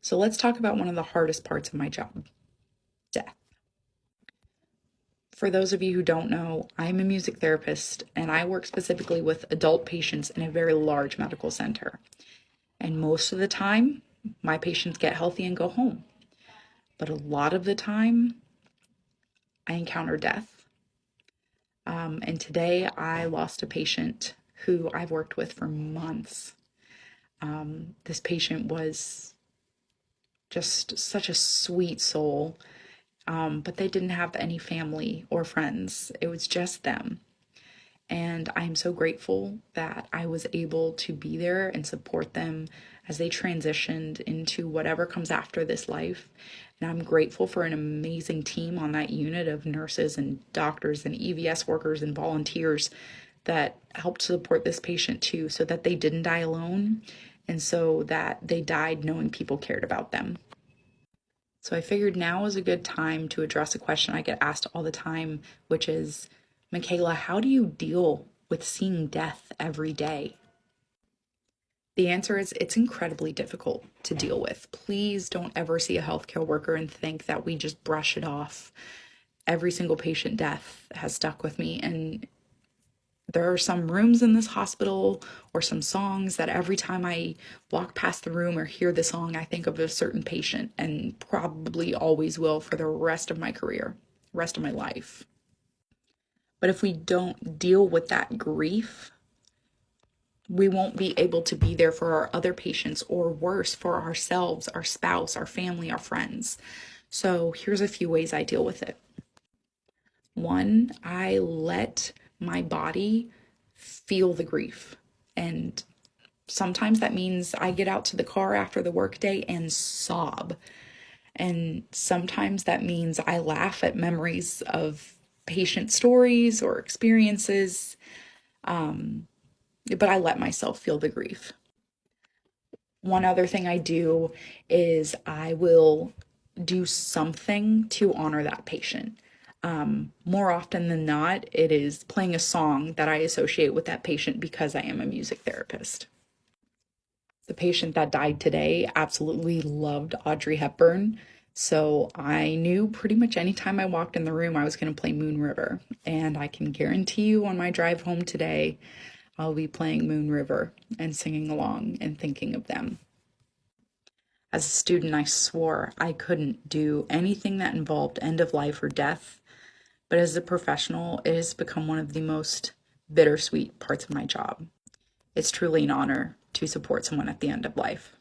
So let's talk about one of the hardest parts of my job, death. For those of you who don't know, I'm a music therapist and I work specifically with adult patients in a very large medical center. And most of the time, my patients get healthy and go home. But a lot of the time, I encounter death. And today I lost a patient who I've worked with for months. This patient was just such a sweet soul, but they didn't have any family or friends. It was just them. And I'm so grateful that I was able to be there and support them as they transitioned into whatever comes after this life. And I'm grateful for an amazing team on that unit of nurses and doctors and EVS workers and volunteers that helped support this patient too, so that they didn't die alone and so that they died knowing people cared about them. So I figured now was a good time to address a question I get asked all the time, which is, Michaela, how do you deal with seeing death every day? The answer is it's incredibly difficult to deal with. Please don't ever see a healthcare worker and think that we just brush it off. Every single patient death has stuck with me, and there are some rooms in this hospital or some songs that every time I walk past the room or hear the song, I think of a certain patient, and probably always will for the rest of my career, rest of my life. But if we don't deal with that grief, we won't be able to be there for our other patients, or worse, for ourselves, our spouse, our family, our friends. So here's a few ways I deal with it. One, I let my body feel the grief. And sometimes that means I get out to the car after the workday and sob. And sometimes that means I laugh at memories of patient stories or experiences. But I let myself feel the grief. One other thing I do is I will do something to honor that patient. More often than not, it is playing a song that I associate with that patient because I am a music therapist. The patient that died today absolutely loved Audrey Hepburn. So I knew pretty much anytime I walked in the room, I was going to play Moon River. And I can guarantee you on my drive home today, I'll be playing Moon River and singing along and thinking of them. As a student, I swore I couldn't do anything that involved end of life or death. But as a professional, it has become one of the most bittersweet parts of my job. It's truly an honor to support someone at the end of life.